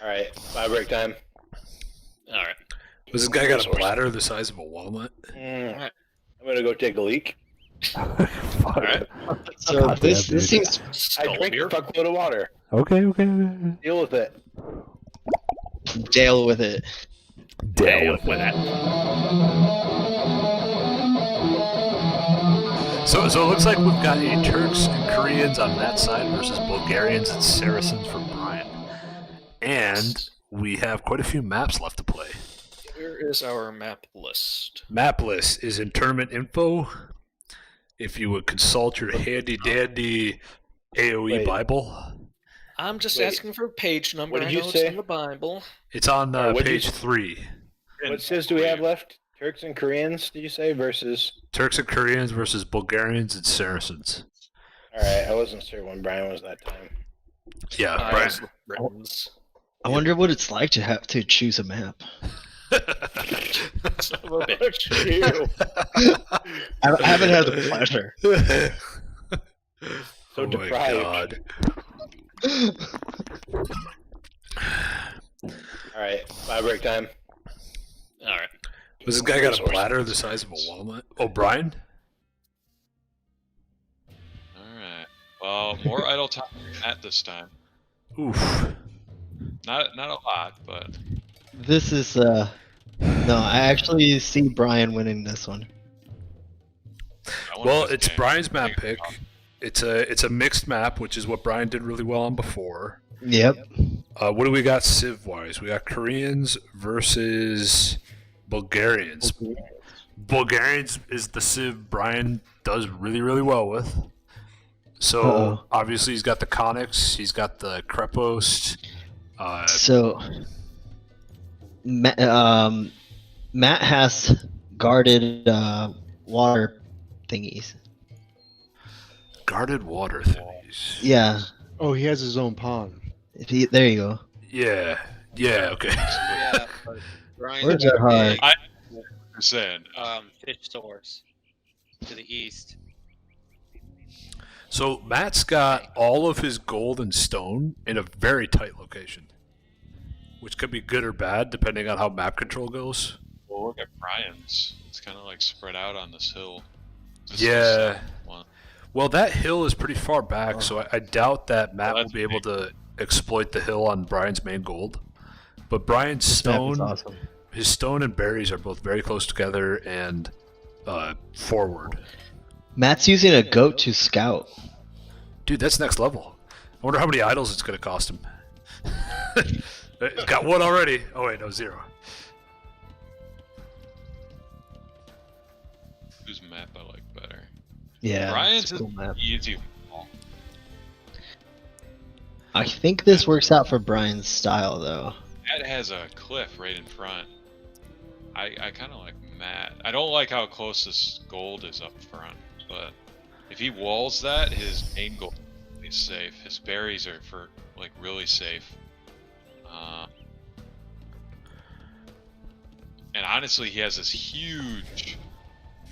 Alright, my break time. Alright. Was this guy got a bladder the size of a walnut? I'm gonna go take a leak. Alright. So God damn, this dude. seems I drank a fuckload of water. Okay. Deal with it. Dale with it. Deal with with it. So it looks like we've got a Turks and Koreans on that side versus Bulgarians and Saracens for Brian. And we have quite a few maps left to play. Where is our map list? Map list is in tournament info. If you would consult your handy dandy AOE Wait. Bible. I'm just Wait. asking for a page number. What did I you know say? it's in the Bible. It's on what'd you page say? 3. What says do we have left? Turks and Koreans, did you say? Versus. Turks and Koreans versus Bulgarians and Saracens. Alright, I wasn't sure when Brian was that time. Yeah, I Brian. was the Britons. I wonder what it's like to have to choose a map. Son of a bitch. Ew. I haven't had the pleasure. So Oh my deprived. God. Alright, my break time. Alright. Was this guy got a bladder the size of a walnut? Oh, Brian? Alright. Well, more idle time at this time. Oof. Not a lot, but This is no, I actually see Brian winning this one. I wanna Well, win the it's game. Brian's map pick. It's a mixed map, which is what Brian did really well on before. Yep. What do we got civ-wise? We got Koreans versus Bulgarians. Bulgarians is the civ Brian does really, really well with. So, Uh-oh. obviously he's got the Conics, he's got the Krepost. So Matt has guarded water thingies. Guarded water things. Yeah. Oh, he has his own pond. There you go. Yeah, okay. Yeah, but Brian Words are hard. I'm saying. fish source to the east. So Matt's got all of his gold and stone in a very tight location, which could be good or bad depending on how map control goes. Well, look at Brian's. It's kind of like spread out on this hill. This Yeah. is, one. Well, that hill is pretty far back, so I doubt that Matt Well, will that's be able to exploit the hill on Brian's main gold. But Brian's That was stone, awesome. his stone and berries are both very close together and forward. Matt's using a goat to scout. Dude, that's next level. I wonder how many idols it's going to cost him. It's got one already. Oh wait, no, 0. Whose map I like better? Yeah. Brian's it's a is cool map. easy. I think this works out for Brian's style though. Matt has a cliff right in front. I kind of like Matt. I don't like how close this gold is up front, but if he walls that, his main gold is safe. His berries are for like really safe. And honestly, he has this huge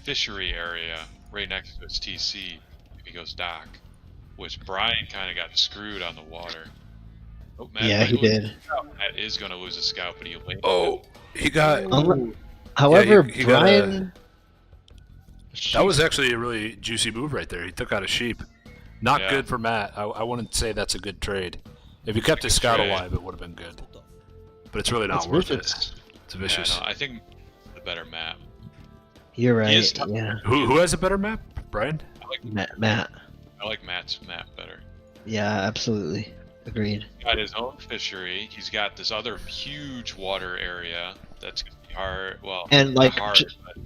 fishery area right next to his TC if he goes dock, which Brian kind of got screwed on the water. Oh, Matt Yeah, might he lose did. a scout. Matt is going to lose a scout, but he landed Oh, he got. However, he got Brian. That was actually a really juicy move right there. He took out a sheep. Not Yeah. good for Matt. I wouldn't say that's a good trade. If he kept his scout trade. alive, it would have been good. But it's really not It's worth vicious. it. It's vicious. Yeah, no, I think the better map. You're He is right. tough. Yeah. Who has a better map? Brian? Matt. I like Matt's map better. Yeah, absolutely. Agreed. He's got his own fishery. He's got this other huge water area that's gonna be hard. Well, And, not like, hard, but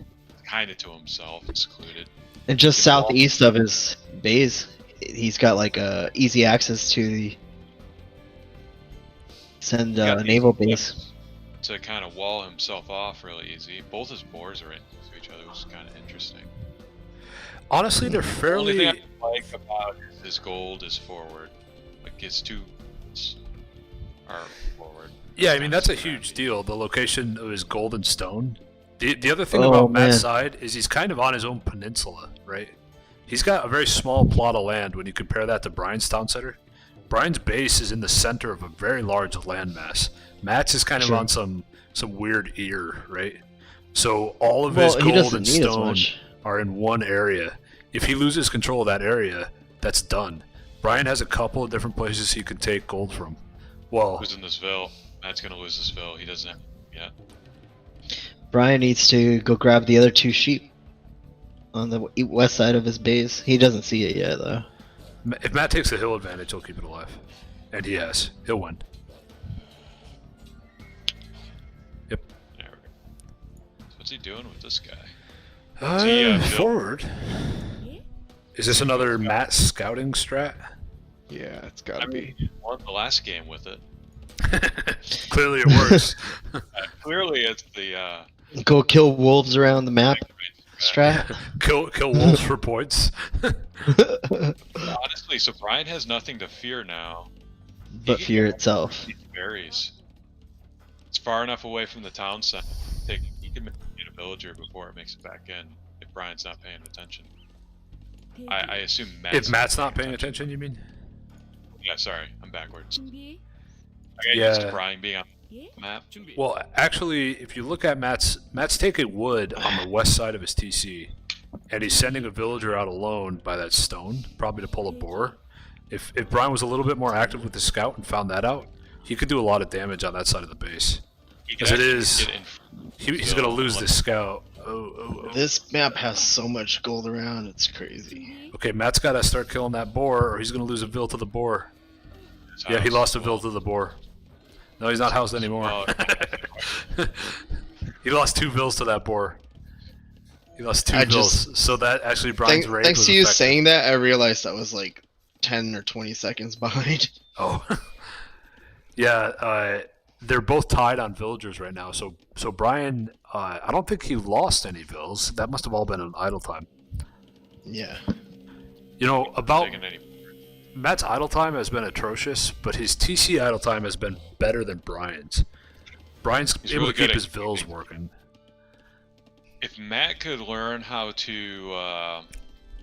kind of to himself, secluded. And just Good ball. southeast of his base, he's got like easy access to the He got these naval cliffs base. to kind of wall himself off really easy. Both his boars are right next to each other, which is kind of interesting. Honestly, they're The only fairly. thing I like about his gold is forward. Like his two are forward. Yeah, I mean, that's a huge deal. The location of his gold and stone. The other thing Oh, about Matt's man. side is he's kind of on his own peninsula, right? He's got a very small plot of land when you compare that to Brian's town center. Brian's base is in the center of a very large landmass. Matt's is kind of Sure. on some weird ear, right? So all of his Well, he gold doesn't and need as stone much. are in one area. If he loses control of that area, that's done. Brian has a couple of different places he can take gold from. Well, Losing this Ville. Matt's gonna lose this Ville. He doesn't have yet. Brian needs to go grab the other 2 sheep on the west side of his base. He doesn't see it yet, though. if Matt takes the hill advantage, he'll keep it alive. And he has. He'll win. Yep. There we go. So what's he doing with this guy? Bill? Forward. Is this another Matt scouting strat? Yeah, it's gotta be. He won the last game with it. Clearly it works. Clearly, it's the Go kill wolves around the map strat. kill wolves for points. honestly. So Brian has nothing to fear now. But fear itself. These berries. It's far enough away from the town center. He can make a villager before it makes it back in. If Brian's not paying attention, I assume If Matt's not paying attention, you mean? Yeah, sorry, I'm backwards. 준비. I got used to Yeah. Brian being on 예? the map. Well, actually, if you look at Matt's taking wood on the west side of his TC, and he's sending a villager out alone by that stone, probably to pull a boar. If Brian was a little bit more active with the scout and found that out, he could do a lot of damage on that side of the base. He can As it actually is, get in he's going to lose this scout. Oh. This map has so much gold around, it's crazy. Okay, Matt's got to start killing that boar, or he's going to lose a Ville to the boar. his Yeah, he house. lost a Ville to the boar. No, he's not housed anymore. Oh, He lost 2 Villes to that boar. He lost 2 I Villes. just- So that actually Brian's raid Thanks was to you effective. saying that, I realized that was like 10 or 20 seconds behind. Oh. Yeah, they're both tied on villagers right now. So Brian, I don't think he lost any Villes. That must have all been an idle time. Yeah. You know, about taking any- Matt's idle time has been atrocious, but his TC idle time has been better than Brian's. Brian's He's able really to keep good his at Villes keeping- working. If Matt could learn how to,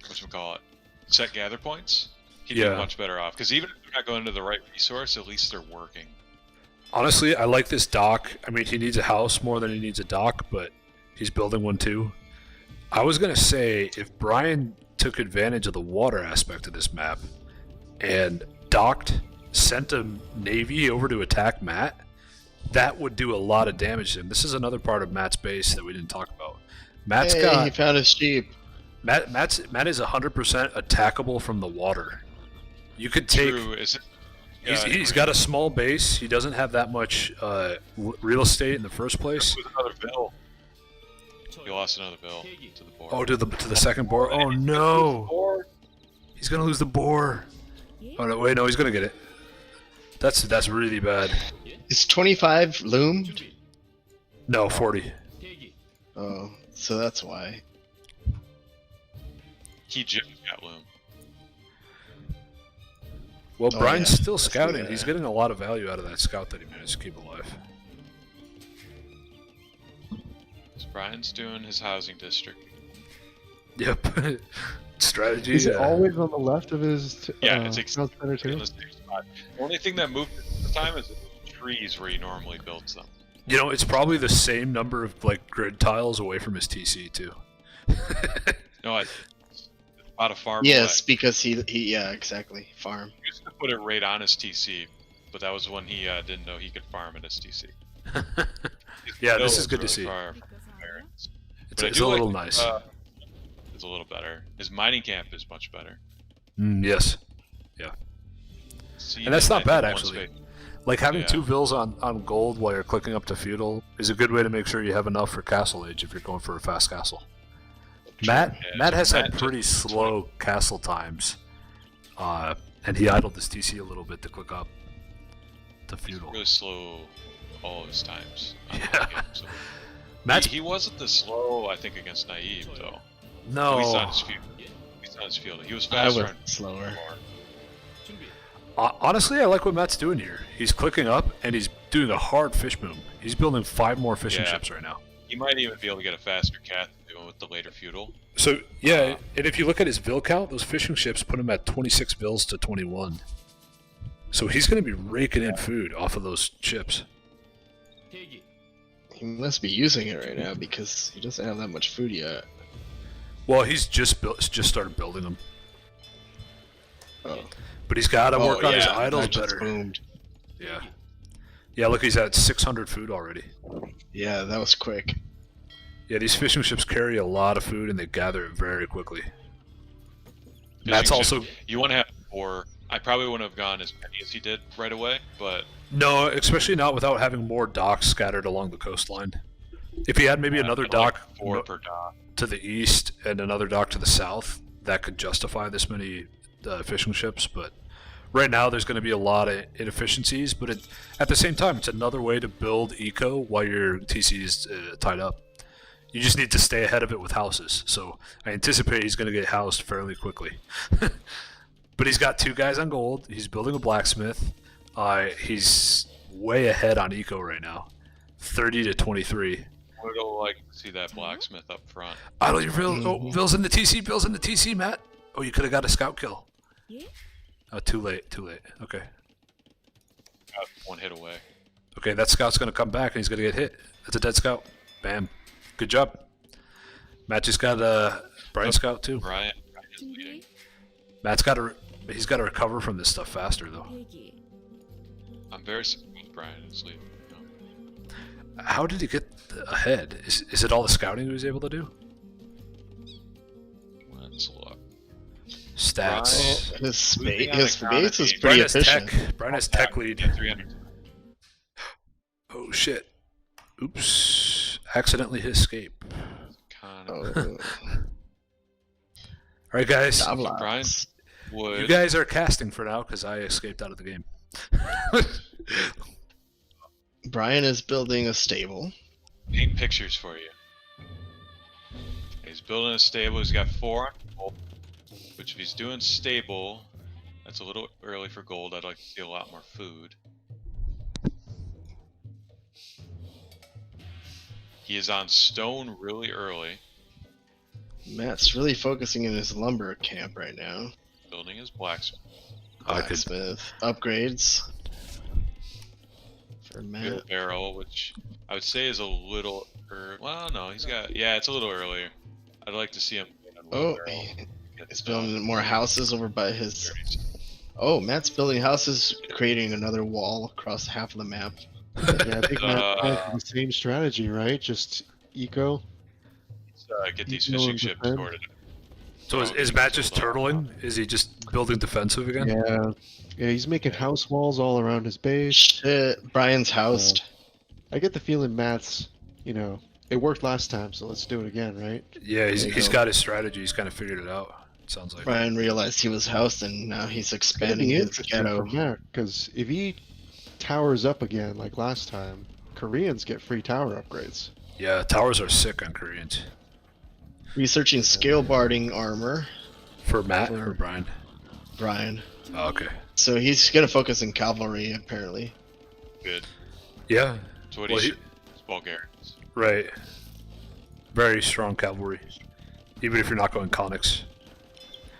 whatchamacallit, set gather points, he'd Yeah. be much better off. Because even if they're not going to the right resource, at least they're working. Honestly, I like this dock. I mean, he needs a house more than he needs a dock, but he's building one too. I was going to say, if Brian took advantage of the water aspect of this map and docked, sent a navy over to attack Matt, that would do a lot of damage to him. This is another part of Matt's base that we didn't talk about. Matt's Hey, got he found his sheep. Matt is 100% attackable from the water. You could take. True, is it? He's got a small base. He doesn't have that much real estate in the first place. With another bill. He lost another bill to the board. Oh, to the second boar. Oh no! He's gonna lose the boar. Oh no! Wait, no, he's gonna get it. That's really bad. Is 25 loomed? No, 40. Oh, so that's why. He just got loom. Well, Oh, Brian's yeah. still That's scouting. the- He's getting a lot of value out of that scout that he managed to keep alive. So Brian's doing his housing district. Yep. Strategy. Is it always on the left of his? Yeah, it's town center in too. the same spot. The only thing that moved this time is the trees where he normally builds them. You know, it's probably the same number of like grid tiles away from his TC too. No, it's about a farm. Yes, away. because he yeah, exactly. Farm. He used to put it right on his TC, but that was when he didn't know he could farm at his TC. Yeah, this Bill is good to really see. far from parents. It's, But I it's do a little like, nice. It's a little better. His mining camp is much better. Yes. See, And that's that not bad, one actually. space. Like having Yeah. 2 vills on gold while you're clicking up to feudal is a good way to make sure you have enough for castle age if you're going for a fast castle. Matt Yeah, has Matt had just- pretty slow castle times, and he idled his TC a little bit to click up to feudal. Really slow all of his times. on Yeah. that game, so. Matt's He wasn't this slow, I think, against Naive though. no. At least on his field. At least on his field. He was I faster. went on slower. Honestly, I like what Matt's doing here. He's clicking up and he's doing a hard fish boom. He's building 5 more fishing Yeah. ships right now. He might even be able to get a faster cat than doing with the later feudal. So yeah, and if you look at his vill count, those fishing ships put him at 26 vills to 21. So he's going to be raking in food off of those chips. He must be using it right now because he doesn't have that much food yet. Well, he's just started building them. Oh. But he's got to work on his yeah, idols that just better. boomed. Yeah. Yeah, look, he's at 600 food already. Yeah, that was quick. Yeah, these fishing ships carry a lot of food and they gather it very quickly. Fishing That's ship- also You want to have more. I probably wouldn't have gone as many as he did right away, but no, especially not without having more docks scattered along the coastline. If he had maybe another like dock 4 per dock. to the east and another dock to the south, that could justify this many fishing ships. But right now, there's going to be a lot of inefficiencies. But at the same time, it's another way to build eco while your TC is tied up. You just need to stay ahead of it with houses. So I anticipate he's going to get housed fairly quickly. But he's got 2 guys on gold. He's building a blacksmith. He's way ahead on eco right now, 30 to 23. I would like to see that blacksmith up front. Vill's in the TC. Vill's in the TC, Matt. Oh, you could have got a scout kill. Oh, too late. Okay. Got 1 hit away. Okay, that scout's going to come back and he's going to get hit. That's a dead scout. Bam. Good job. Matt just got a Brian scout too. Brian is leading. Matt's got to recover from this stuff faster though. I'm very surprised Brian is leading. How did he get ahead? Is it all the scouting he was able to do? Let's look. Stats. Brian- His Moving on his economy. base is Brian pretty has efficient. tech. Brian has tech lead. 300. Oh shit. Oops. Accidentally hit escape. Kind of. Oh, Alright guys. Davlas. Brian would. You guys are casting for now because I escaped out of the game. Brian is building a stable. Paint pictures for you. He's building a stable. He's got 4 on gold, which if he's doing stable, that's a little early for gold. I'd like to see a lot more food. He is on stone really early, Matt's really focusing in his lumber camp right now. building his blacksmith. I could Blacksmith upgrades for Good Matt. barrel, which I would say is a little well, no, he's got it's a little earlier. I'd like to see him. Oh, barrel. he's building more houses over by his. Oh, Matt's building houses, creating another wall across half of the map. Yeah, I think Matt has the same strategy, right? Just eco. Get these No fishing one ships defend. sorted. So is Matt just turtling? Is he just building defensive again? Yeah. Yeah, he's making house walls all around his base. Shit, Brian's housed. I get the feeling Matt's, it worked last time, so let's do it again, right? Yeah, There you he's go. got his strategy. He's kind of figured it out. It sounds like. Brian realized he was housed, and now he's It'd expanding be his interesting ghetto. for Matt, because if he towers up again like last time, Koreans get free tower upgrades. Yeah, towers are sick on Koreans. Researching scale barding armor, For Matt or Brian? Brian. Oh, okay. So he's gonna focus on cavalry, apparently. Good. Yeah, So what Well, do he- you It's Bulgarians. right. Very strong cavalry. Even if you're not going conics.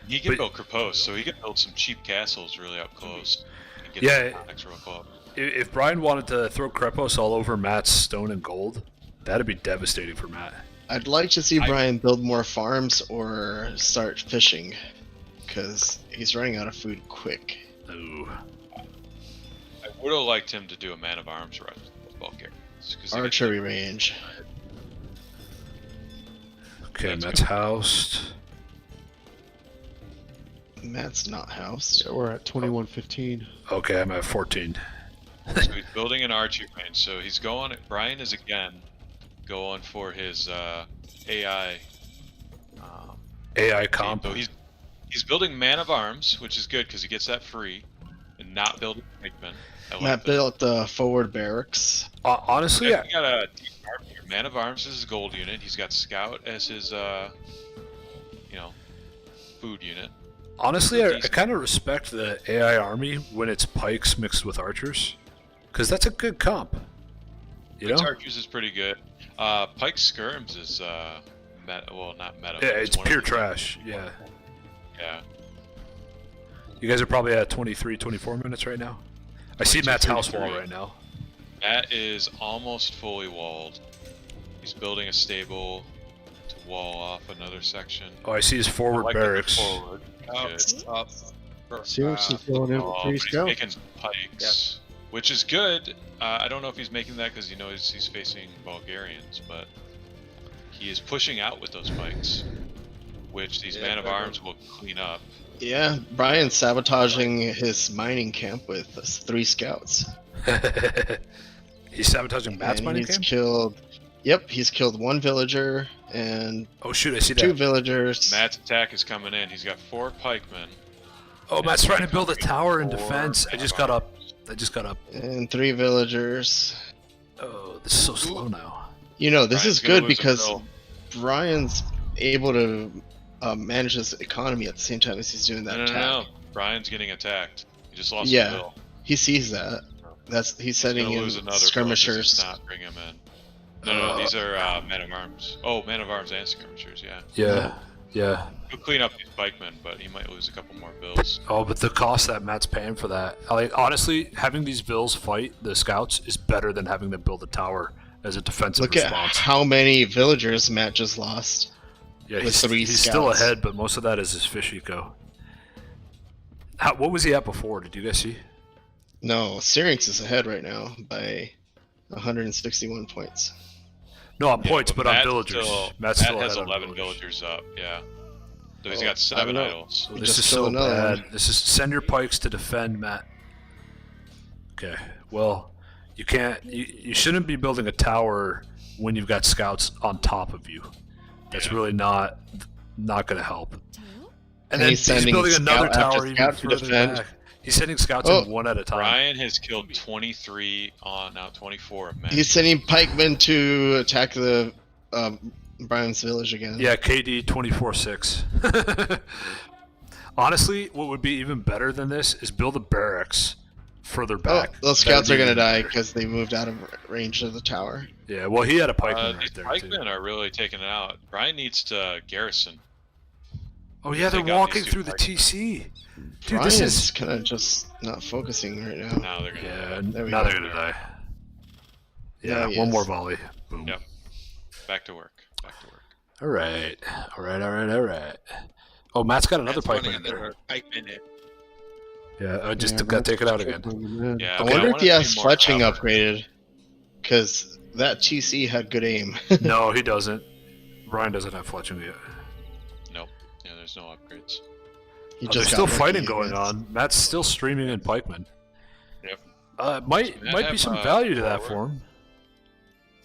He can But- build Krapos, so he can build some cheap castles really up close. And get Yeah. some contacts real close. If Brian wanted to throw Krepos all over Matt's stone and gold, that'd be devastating for Matt. I'd like to see I- Brian build more farms or start fishing, because he's running out of food quick. Ooh. I would have liked him to do a man of arms run with Bulgarians. 'cause he gets Archery range. Okay, That's Matt's good. housed. Matt's not housed. Yeah, we're at 2115. Okay, I'm at 14. So he's building an archery range. So he's going. Brian is again going for his AI. AI comp. So he's building man of arms, which is good because he gets that free, and not building pikemen. I like Matt that. built the forward barracks. Honestly, He got a deep army here. Man of arms is his gold unit. He's got scout as his food unit. honestly, I kind of respect the AI army when it's pikes mixed with archers, because that's a good comp. You know? Pike's archers is pretty good. Pike skirms is meta. Well, not meta. Yeah, but it's one of pure the- trash. Yeah. Yeah. You guys are probably at 23, 24 minutes right now. I see 22, Matt's house wall 33. right now. Matt is almost fully walled. He's building a stable to wall off another section. Oh, I see his forward I like barracks. Forward. Up, Good. up. Syrinx is going in with Oh, 3 but he's scouts. making pikes, which is good. I don't know if he's making that because he knows he's facing Bulgarians, but he is pushing out with those pikes, which these Yeah, man of clever. arms will clean up. Yeah, Brian's sabotaging his mining camp with 3 scouts. He's sabotaging Matt's And mining he's camp? killed. Yep, he's killed 1 villager and Oh shoot, I see 2 that. villagers. Matt's attack is coming in. He's got 4 pikemen. Oh, Matt's trying to build a tower in 4 defense. I man just of got up. arms. I just got up. And 3 villagers. Oh, this is so slow now. You know, this Brian's is gonna good lose a because mill. Brian's able to manage his economy at the same time as he's doing that No, attack. no, no. Brian's getting attacked. He just lost Yeah. a mill. He sees that. He's He's sending gonna in lose another mill 'cause skirmishers. it's not bring him in. No, these are men of arms. Oh, men of arms and skirmishers. Yeah. Yeah. He'll clean up these pikemen, but he might lose a couple more bills. Oh, but the cost that Matt's paying for that. Like, honestly, having these vills fight the scouts is better than having them build a tower as a defensive Look at response. how many villagers Matt just lost. Yeah, with he's 3 he's still scouts. ahead, but most of that is his fish eco. What was he at before? Did you guys see? No, Syrinx is ahead right now by 161 points. No, on Yeah, points, but on Matt villagers. Matt's Matt still has ahead on 11 villagers. villagers up. Yeah. So he's Oh, got I 7 don't know. idols. Oh, We this just is killed so another bad. one. This is send your pikes to defend, Matt. Okay. Well, you can't. You shouldn't be building a tower when you've got scouts on top of you. That's really not going to help. And then he's he's sending building another scout after tower even scout to further defend. back. He's sending scouts Oh. in one at a time. Brian has killed 23 on now 24 of men. He's sending pikemen to attack the Brian's village again. Yeah, KD 24-6. Honestly, what would be even better than this is build a barracks further Oh, back. those That would scouts be are gonna even die better. because they moved out of range of the tower. Yeah, well, he had a pikeman These right there pikemen too. are really taking it out. Brian needs to garrison. Oh yeah, they're Take out walking these 2 through the pikemen. TC. Dude, Brian's this is kind of just not focusing right now. Now they're gonna. yeah. There we Now go. they're gonna die. Yeah, Now he one is. more volley. Boom. Yep. Back to work. Back to work. All right. Oh, Matt's got another That's running pikeman in there. another pikeman in. Yeah, I just Yeah, got Matt's taken out just again. tripling them in. Yeah. I but wonder if want he to has see more fletching cover. upgraded, because that TC had good aim. No, he doesn't. Brian doesn't have fletching yet. Nope. Yeah, there's no upgrades. He Oh, there's got still lucky fighting going against- on. Matt's still streaming in pikemen. Yep. Might Matt be have, some value to that forward? for him.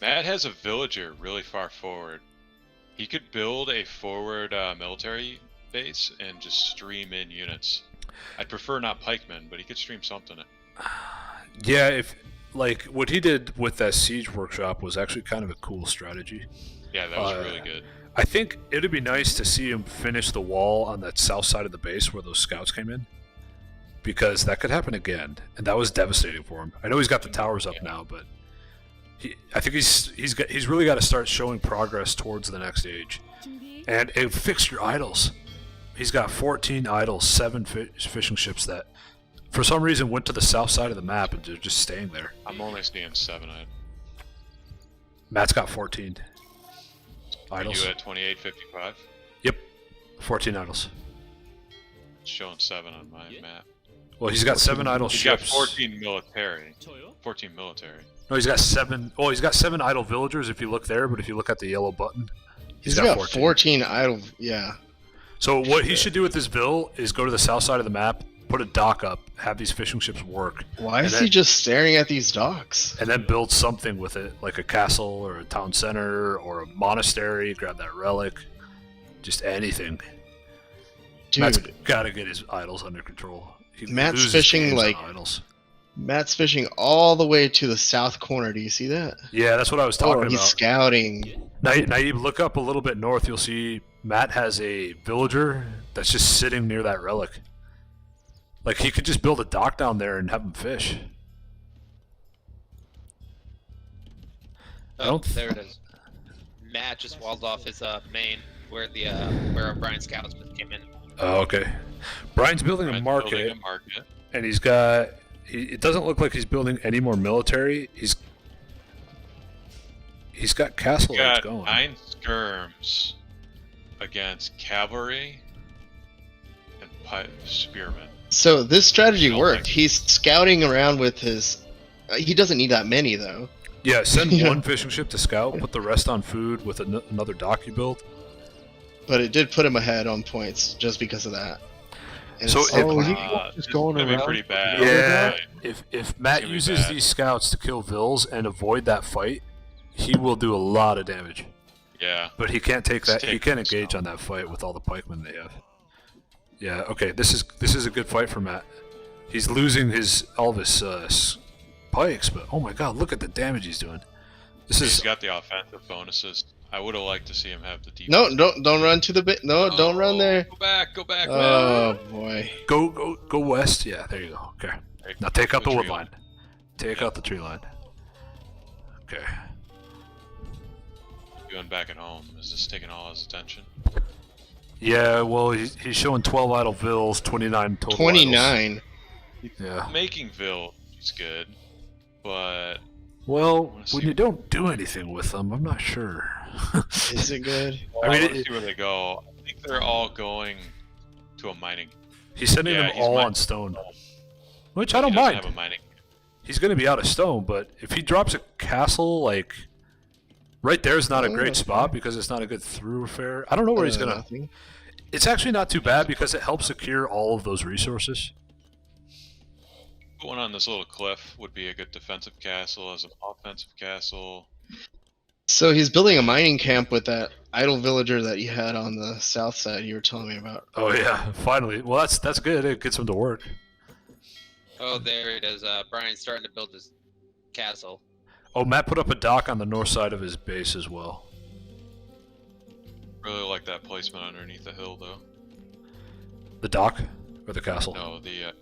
Matt has a villager really far forward. He could build a forward military base and just stream in units. I'd prefer not pikemen, but he could stream something. Yeah, if like what he did with that siege workshop was actually kind of a cool strategy. Yeah, that was really good. I think it'd be nice to see him finish the wall on that south side of the base where those scouts came in, because that could happen again, and that was devastating for him. I know he's got the towers up now, but I think he's really got to start showing progress towards the next age, and fix your idols. He's got 14 idols, 7 fishing ships that, for some reason, went to the south side of the map and they're just staying there. I'm only seeing 7. Matt's got 14 Are idols. you at 28.55? Yep, 14 idols. It's showing 7 on my map. Well, he's got 7 idle He's got ships. 14 military. 14 military. No, he's got 7. Oh, he's got 7 idle villagers if you look there, but if you look at the yellow button, He's got 14 idle. Yeah. So what he should do with this vill is go to the south side of the map, put a dock up, have these fishing ships work, Why And is then- he just staring at these docks? and then build something with it, like a castle or a town center or a monastery. Grab that relic, just anything. Dude, Matt's got to get his idols under control. He Matt's loses fishing, games on like- idols. Matt's fishing all the way to the south corner. Do you see that? Yeah, that's what I was talking He's about. scouting. Naib, look up a little bit north. You'll see Matt has a villager that's just sitting near that relic. Like, he could just build a dock down there and have him fish. I Oh, don't there it is. Matt just walled off his main where the where Brian Scouts came in. Oh, okay. Brian's building a Brian's market, building a market. and he's got. It doesn't look like he's building any more military. He's got castle He's age got going. 9 skirms against cavalry and spearmen. So this strategy Don't worked. think- He's scouting around with his. He doesn't need that many though. Yeah, send Yeah. one fishing ship to scout. Put the rest on food with another dock you build. But it did put him ahead on points just because of that. And So it's if- Oh, he Just just going gonna be around. pretty bad. Yeah, Right. if Matt gonna be uses bad. these scouts to kill Vils and avoid that fight, he will do a lot of damage. Yeah. But he can't take Just that. He take can't this engage out. on that fight with all the pikemen they have. Yeah. Okay. This is a good fight for Matt. He's losing all of his pikes, but oh my god, look at the damage he's doing. This He's is got the offensive bonuses. I would have liked to see him have the defense. No, don't run to the bit. No, don't run there. Go back, Matt. Oh boy. go west. Yeah, there you go. Okay. Right, Now take out the tree wood line. Take out the tree line. Okay. Going back at home. Is this taking all his attention? Yeah. Well, he's showing 12 idle Vils, 29 total. 29. Idles. Yeah. Making Vil is good, but Well, wanna when see- you don't do anything with them, I'm not sure. Is it good? I mean, I want it- to see where they go. I think they're all going to a mining. He's sending Yeah, them he's all min- on stone, which I He don't doesn't mind. have a mining. He's going to be out of stone, but if he drops a castle, like right there is not a Oh, great okay. spot because it's not a good thoroughfare. I don't know where he's gonna. Nothing. It's actually not too bad because it helps secure all of those resources. Put one on this little cliff would be a good defensive castle as an offensive castle. So he's building a mining camp with that idle villager that you had on the south side you were telling me about. Oh yeah, finally. Well, that's good. It gets him to work. Oh, there it is. Brian's starting to build his castle. Oh, Matt put up a dock on the north side of his base as well. Really like that placement underneath the hill, though. The dock or the castle? No, the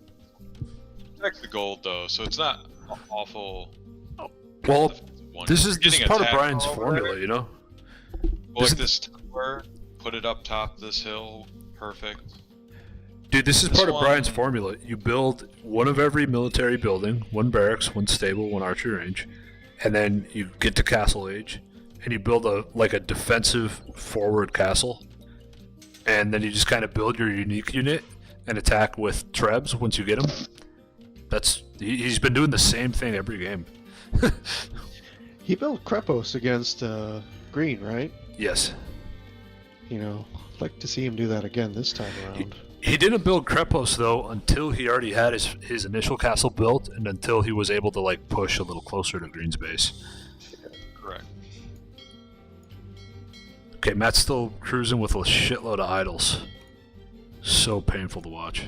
protects the gold though, so it's not awful. Well, defensive one. this You're is getting part of attacked Brian's over formula, there. you know. Well, This like this tower, put it up top of this hill, perfect. Dude, this is This part of Brian's one- formula. You build one of every military building, one barracks, one stable, one archery range, and then you get to castle age, and you build a defensive forward castle, and then you just kind of build your unique unit and attack with trebs once you get them. He's been doing the same thing every game. He built Krepos against Green, right? Yes. You know, I'd like to see him do that again this time around. He didn't build Krepos though until he already had his initial castle built, and until he was able to like push a little closer to Green's base. Correct. Okay, Matt's still cruising with a shitload of idols. So painful to watch.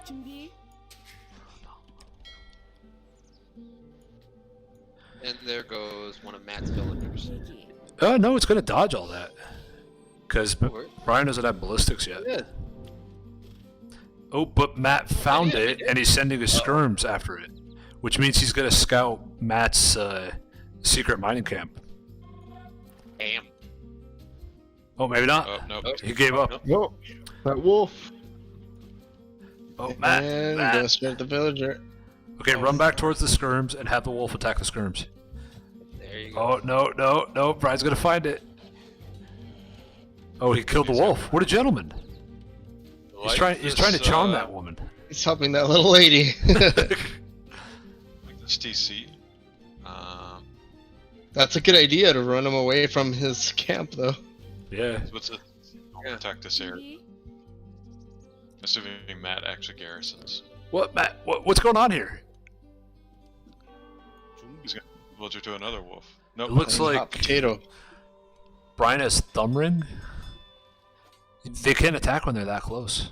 준비. And there goes one of Matt's villagers. 대기. No, it's gonna dodge all that. Because Where? Brian doesn't have ballistics yet. Yeah. Oh, but Matt found I it, did. and he's sending his skirms after it. Which means he's gonna scout Matt's secret mining camp. Damn. Oh, maybe not. Oh, nope. He gave up. No, that wolf. Oh, Matt. And Matt. go straight at the villager. Okay, run back towards the skirms and have the wolf attack the skirms. There you go. Oh, no, Brian's gonna find it. Oh, he killed the wolf. What a gentleman. He's trying to charm that woman. He's helping that little lady. Like this TC. That's a good idea to run him away from his camp, though. Yeah. What's it? I'll protect this area. 준비. Assuming Matt actually garrisons. What, Matt? What's going on here? Villager to another wolf. It Nope. looks Hot like potato. Brian has thumb ring. They can't attack when they're that close.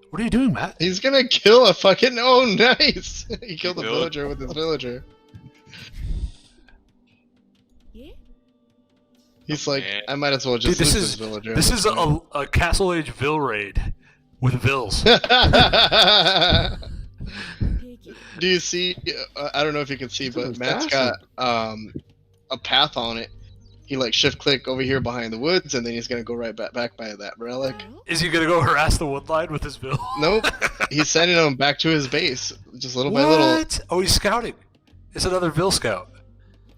What are you doing, Matt? He's gonna kill a fucking. Oh, nice! He killed the killed- villager with his villager. 예? He's Oh, like, man. I might as well Dude, just this lose is this villager. this is a Castle Age Vil raid with Vils. 대기. Do you see? I don't know if you can see, but It's Matt's massive. got a path on it he like shift click over here behind the woods, and then he's gonna go right back by that relic. Is he gonna go harass the woodline with his bill? Nope, he's sending him back to his base, just little by little. What? Oh, he's scouting. It's another Vil scout.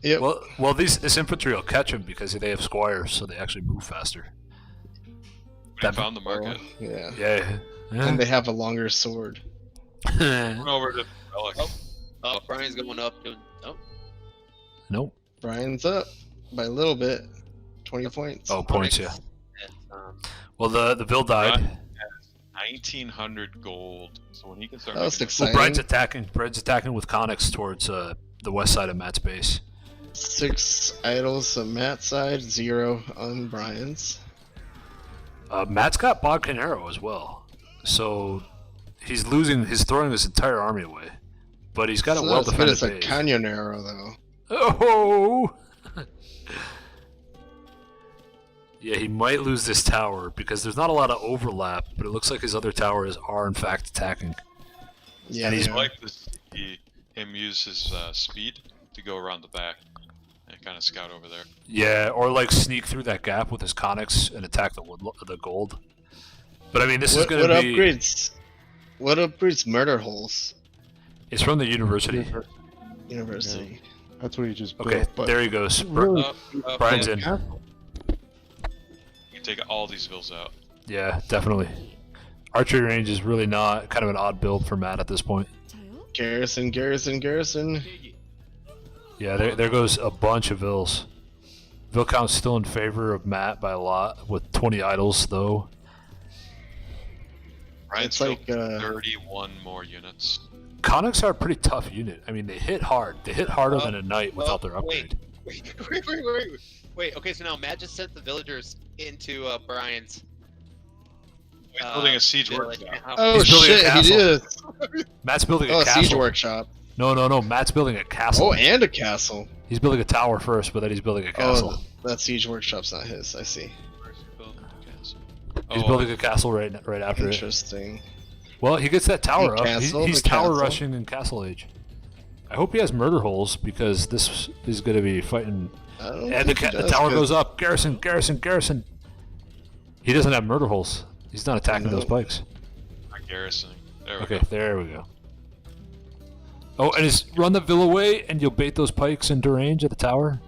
Yep. Well, this infantry will catch him because they have squires, so they actually move faster. We found the market. Yeah. Yeah. And they have a longer sword. Went over to relic. Oh, Brian's going up. Oh, Nope. Brian's up by a little bit, 20 points. Oh, points, yeah. and, Well, the Vil died. 1900 gold. So when he can start. That was making exciting. Well, Brian's attacking with Conics towards the west side of Matt's base. 6 idols on Matt's side, 0 on Brian's. Matt's got Bodkin Arrow as well, so he's throwing his entire army away. But he's got a well defended It's a base. canyon arrow though. Oh! Yeah, he might lose this tower because there's not a lot of overlap, but it looks like his other towers are in fact attacking. Yeah, And he's yeah. I like to see him use his speed to go around the back and kind of scout over there. Yeah, or like sneak through that gap with his Conics and attack the gold. But I mean, this is going to be. What upgrades murder holes? It's from the university. University. That's what he just built. Okay, but there he goes. really, Brian's in. You can take all these vills out. Yeah, definitely. Archery range is really not kind of an odd build for Matt at this point. Garrison. Yeah, there goes a bunch of Vils. Vil count's still in favor of Matt by a lot, with 20 idols though. Brian's It's like, built 31 more units. Conics are a pretty tough unit. I mean, they hit hard. They hit harder than a knight without their upgrade. Wait. Okay, so now Matt just sent the villagers into Brian's. He's building a siege village. workshop. Oh He's building a shit, he castle. did. Matt's building a Oh, castle. siege workshop. No. Matt's building a castle. Oh, and a castle. He's building a tower first, but then he's building a castle. Oh, that siege workshop's not his. I see. He's building a castle right after it. Interesting. Well, he gets that tower The up. castle, He's the tower castle. rushing in Castle Age. I hope he has murder holes because this is going to be fighting. I don't And think he the does, tower 'cause- goes up. Garrison. He doesn't have murder holes. He's not attacking those pikes. Not garrisoning. There we Okay, go. there we go. Oh, and run the Vil away, and you'll bait those pikes into range at the tower.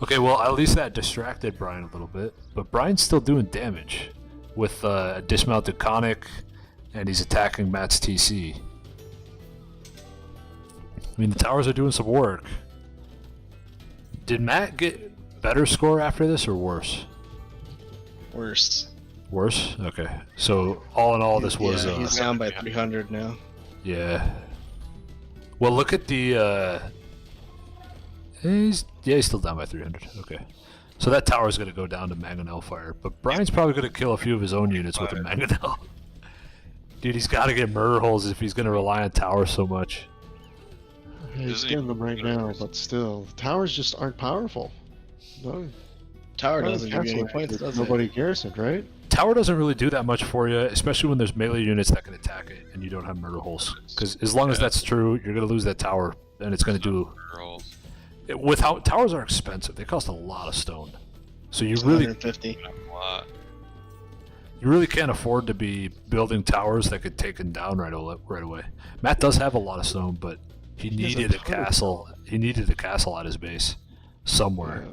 Okay, well, at least that distracted Brian a little bit. But Brian's still doing damage with a dismounted Conic, and he's attacking Matt's TC. I mean, the towers are doing some work. Did Matt get better score after this, or worse? Worse. Worse? Okay. So, all in all, this was... Yeah, he's down by 300 now. Yeah. Well, look at the. He's still down by 300. Okay. So that tower's going to go down to Mangonel fire, but Brian's probably going to kill a few of his own units with a Mangonel. Dude, he's got to get murder holes if he's going to rely on towers so much. Yeah, he's getting them right now, but still, the towers just aren't powerful. No, Tower doesn't give you any castle, points, does it? nobody garrisoned, right? Tower doesn't really do that much for you, especially when there's melee units that can attack it and you don't have murder holes. Because as long as that's true, you're going to lose that tower, and it's going to do. Rolls. Towers are expensive; they cost a lot of stone. So you really 150. A lot. You really can't afford to be building towers that could take him down right away. Matt does have a lot of stone, but he needed a castle. He needed a castle at his base somewhere.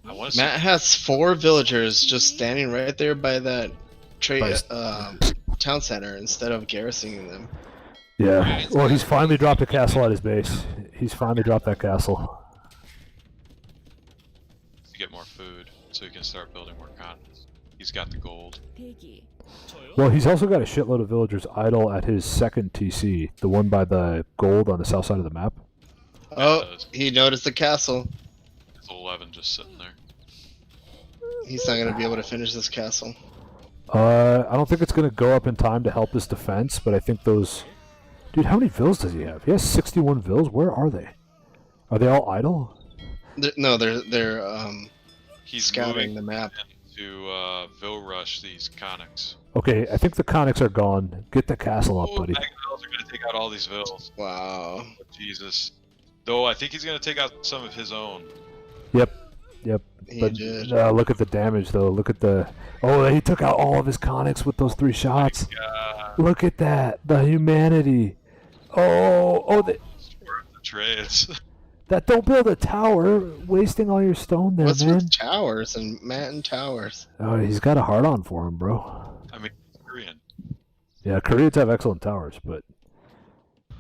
I want to see. Matt has 4 villagers just standing right there by that town center instead of garrisoning them. Yeah. Well, he's finally dropped a castle at his base. He's finally dropped that castle. To get more food so he can start building more continents. He's got the gold. Well, he's also got a shitload of villagers idle at his second TC, the one by the gold on the south side of the map. Oh, he noticed the castle. It's 11 just sitting there. He's not going to be able to finish this castle. I don't think it's going to go up in time to help his defense, but I think those... Dude, how many vills does he have? He has 61 vills? Where are they? Are they all idle? No, they're He's scouting moving the map. to Vil Rush these conics. Okay, I think the Conics are gone. Get the castle up, buddy. Mangonels are going to take out all these vills. Wow. Oh, Jesus. Though I think he's going to take out some of his own. Yep. Yep. He But did. look at the damage, though. Look at the... Oh, he took out all of his conics with those 3 shots. Look at that. The humanity. Oh, The trades. that don't build a tower. Wasting all your stone there, What's man. with towers and Matt and towers? Oh, he's got a hard on for him, bro. I mean, Korean. Yeah, Koreans have excellent towers, but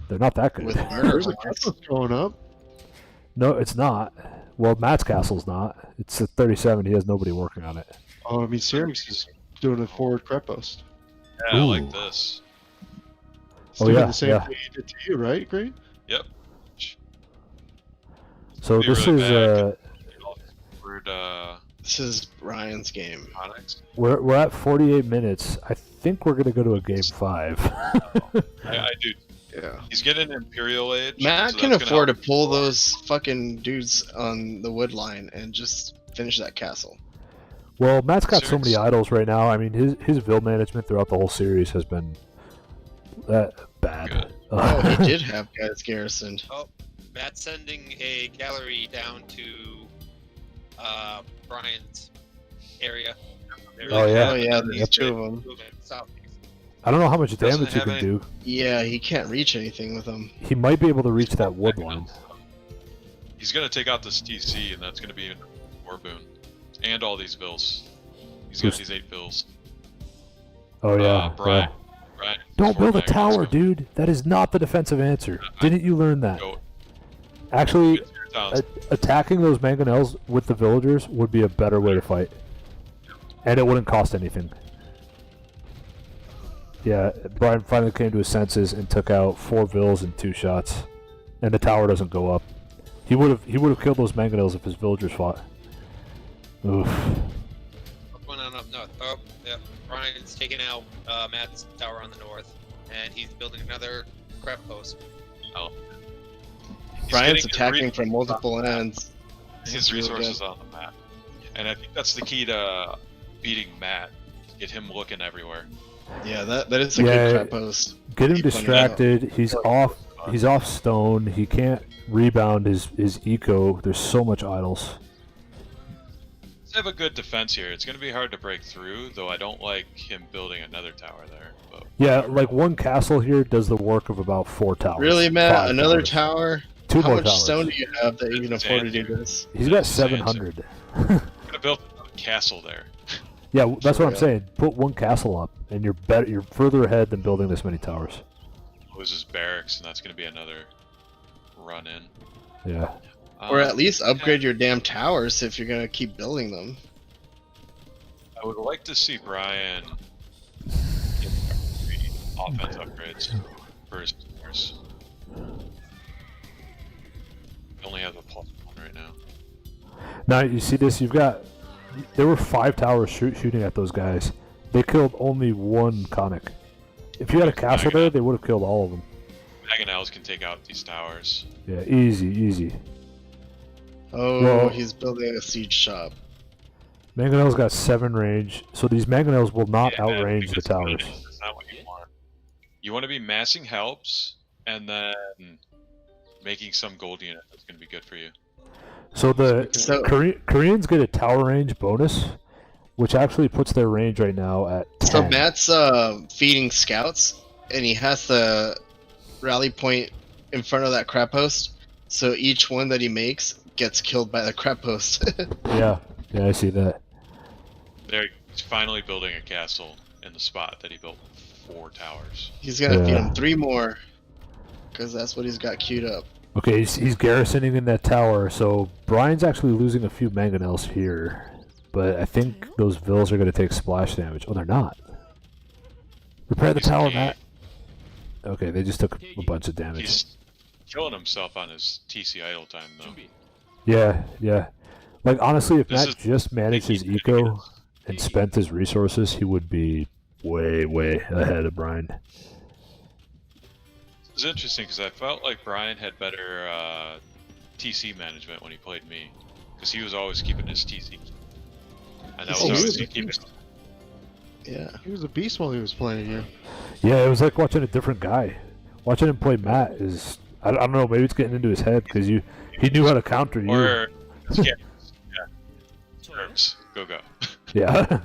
they're not that good. With murder There's a castle going up. No, it's not. Well, Matt's castle's not. It's at 37. He has nobody working on it. Oh, I mean, Syrinx is doing a forward prep post. Yeah, I Ooh. like this. He's Oh, doing yeah, the same yeah. thing he did to you, right, Green? Yep. So Be this really is bad. Word, This is Ryan's game. Onyx. we're at 48 minutes. I think we're gonna go to a game 5. I do. Yeah. He's getting Imperial Age. Matt so can that's gonna afford to help. pull those fucking dudes on the wood line and just finish that castle. Well, Matt's got so many Syrinx. idols right now. I mean, his Ville management throughout the whole series has been bad. Good. Oh, he did have guys garrisoned. Oh, Matt's sending a gallery down to Brian's area. Oh, yeah. Oh yeah, there's Yep. 2 of them. Moving southeast. I don't know how much Doesn't damage he have can any- do. Yeah, he can't reach anything with them. He might be able to reach that wood line. He's gonna take out this TC, and that's gonna be a war boon, and all these bills. He's got these 8 bills. Oh yeah. Brian. yeah. Brian. Don't four build a magnets tower, go. dude. That is not the defensive answer. Didn't you learn that? Go. Actually, Get to your towns. attacking those mangonels with the villagers would be a better way to fight. And it wouldn't cost anything. Yeah, Brian finally came to his senses and took out 4 vills in 2 shots. And the tower doesn't go up. He would have killed those mangonels if his villagers fought. Oof. What's going on up north? Oh, yeah. Brian's taking out Matt's tower on the north, and he's building another crab post. He's Brian's getting his attacking from multiple ends. His really resources good. on the map, and I think that's the key to beating Matt. Get him looking everywhere. Yeah, that is a Yeah, good trap post. Get him Keep on distracted. He's off stone. He can't rebound his eco. There's so much idols. Let's have a good defense here. It's going to be hard to break through, though I don't like him building another tower there. But Yeah, like one castle here does the work of about 4 towers. Really, Matt? 5 Another towers. tower? 2 How more much towers. stone do you have that you can afford to do this? He's got Sand. 700. I'm going to build a castle there. Yeah, that's what I'm real. saying. Put one castle up, and you're better. You're further ahead than building this many towers. Loses barracks, and that's going to be another run in. Yeah. Or at least upgrade your damn towers if you're gonna keep building them. I would like to see Brian get 3 offense upgrades for his players. He only has a +1 right now. Now you see this. You've got. There were 5 towers shooting at those guys. They killed only 1 conic. If you had a castle there, they would have killed all of them. Mangonels can take out these towers. Yeah, easy. Oh, Well- he's building a siege shop. Mangonel's got 7 range, so these mangonels will not Yeah, man, outrange the because towers. That's not what you want. You want to be massing helps and then making some gold unit that's going to be good for you. So the So- Koreans get a tower range bonus, which actually puts their range right now at 10. So Matt's feeding scouts, and he has the rally point in front of that crab post. So each one that he makes gets killed by the crab post. Yeah, I see that. He's finally building a castle in the spot that he built 4 towers. He's gonna feed Yeah. him 3 more, because that's what he's got queued up. Okay, he's garrisoning in that tower, so Brian's actually losing a few mangonels here. But I think those vills are going to take splash damage. Oh, they're not. Repair the He's tower, okay. Matt. Okay, they just took a bunch of damage. He's killing himself on his TC idle time, though. Yeah. Like, honestly, if This Matt is- just managed his eco and spent his resources, he would be way ahead of Brian. It's interesting because I felt like Brian had better TC management when he played me, because he was always keeping his TC, and that was Oh, he always was a keeping. beast. Yeah. He was a beast while he was playing you. Yeah, it was like watching a different guy. Watching him play Matt is... I don't know, maybe it's getting into his head, because he knew how to counter you. Or yeah, Herbs. Go. Yeah.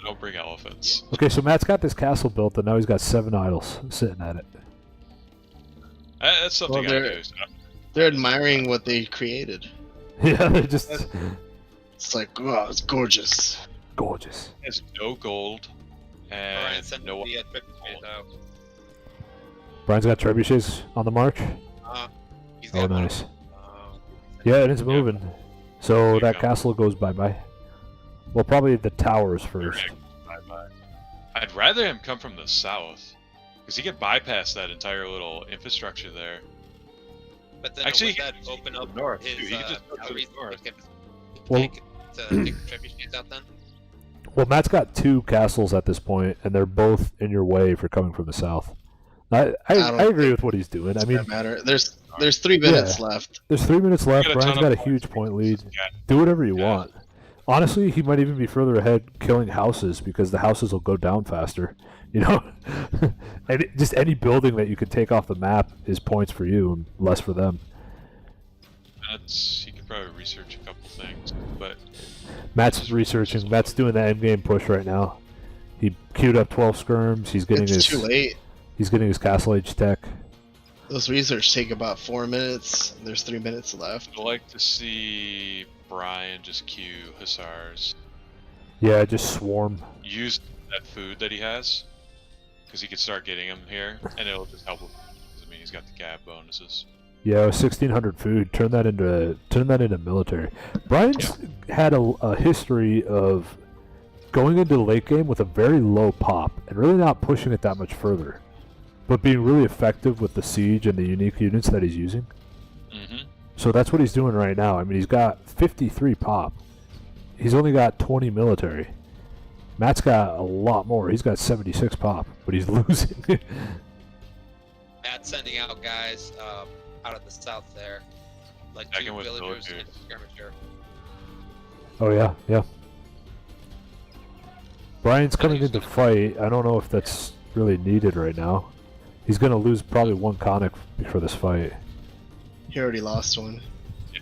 Don't bring elephants. Okay, so Matt's got this castle built, and now he's got 7 idols sitting at it. That's something Well, I they're- do. So They're admiring what they created. Yeah, they're just It's like, wow, it's gorgeous. gorgeous. There's no gold Brian and sent no. the trebuchet out. Brian's got trebuchets on the march. He's Oh, got one. nice. Yeah, and it's moving. So you that go. castle goes bye-bye. Well, probably the towers first. Bye-bye. I'd rather him come from the south, because he could bypass that entire little infrastructure there. But then Actually, would that open up north, his too. He could just go to the reason north. to Well- take the trebuchets out then? Well, Matt's got 2 castles at this point, and they're both in your way for coming from the south. I don't agree with what he's doing. I mean, Doesn't matter. There's 3 minutes left. there's 3 minutes left. Got a Brian's ton got a of huge points. point lead. Yeah. Do whatever you Yeah. want. Honestly, he might even be further ahead killing houses because the houses will go down faster. You know, and just any building that you could take off the map is points for you and less for them. He could probably research a couple things, but Matt's researching. Matt's doing the end game push right now. He queued up 12 skirms. He's getting It's his too late. He's getting his castle age tech. Those research take about 4 minutes. There's 3 minutes left. I'd like to see Brian just queue Hussars. Yeah, just swarm. Use that food that he has, because he could start getting them here, and it'll just help him. 'Cause, I mean, he's got the gap bonuses. Yeah, 1,600 food. Turn that into military. Brian's had a history of going into the late game with a very low pop and really not pushing it that much further, but being really effective with the siege and the unique units that he's using. Mm-hmm. So that's what he's doing right now. I mean, he's got 53 pop. He's only got 20 military. Matt's got a lot more. He's got 76 pop, but he's losing. Matt's sending out guys out of the south there, like Checking 2 with villagers villagers. and a skirmisher. Oh yeah, yeah. Brian's coming into fight. I don't know if that's really needed right now. He's gonna lose probably 1 conic before this fight. He already lost one.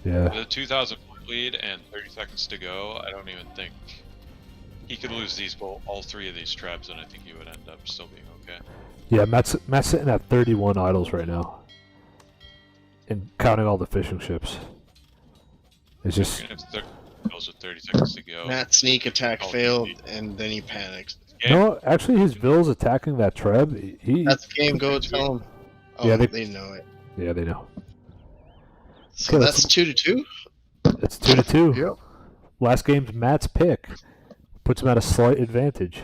Yeah. The 2,000 point lead and 30 seconds to go. I don't even think he could lose all 3 of these trebs, and I think he would end up still being okay. Yeah, Matt's sitting at 31 idols right now. And counting all the fishing ships. It's just Even if 30 kills with 30 seconds to go. Matt's sneak attack Oh, failed, GG. and then he panicked. no. Actually, his Ville's attacking that Treb. He That's the game. Go tell him. Oh, Yeah, they, they- know it. yeah, they know. So Okay, that's 2-2. It's 2-2. Yep. Last game's Matt's pick. Puts him at a slight advantage.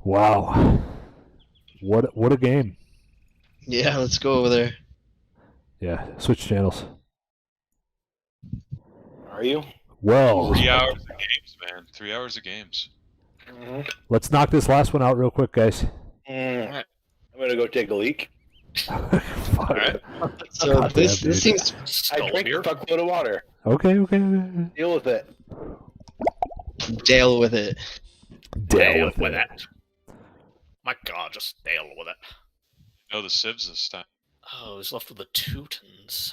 Wow. What a game. Yeah, let's go over there. Yeah, switch channels. Are you? Well, 3 hours of games, man. 3 hours of games. let's knock this last one out real quick, guys. I'm gonna go take a leak. Fuck. Alright. So God this damn, dude. seems I drank a fuckload of water. Okay. Deal with it. Dale with it. Deal with with it. it. My god, just deal with it. No, the Civs this time. Oh, he's left with the Teutons.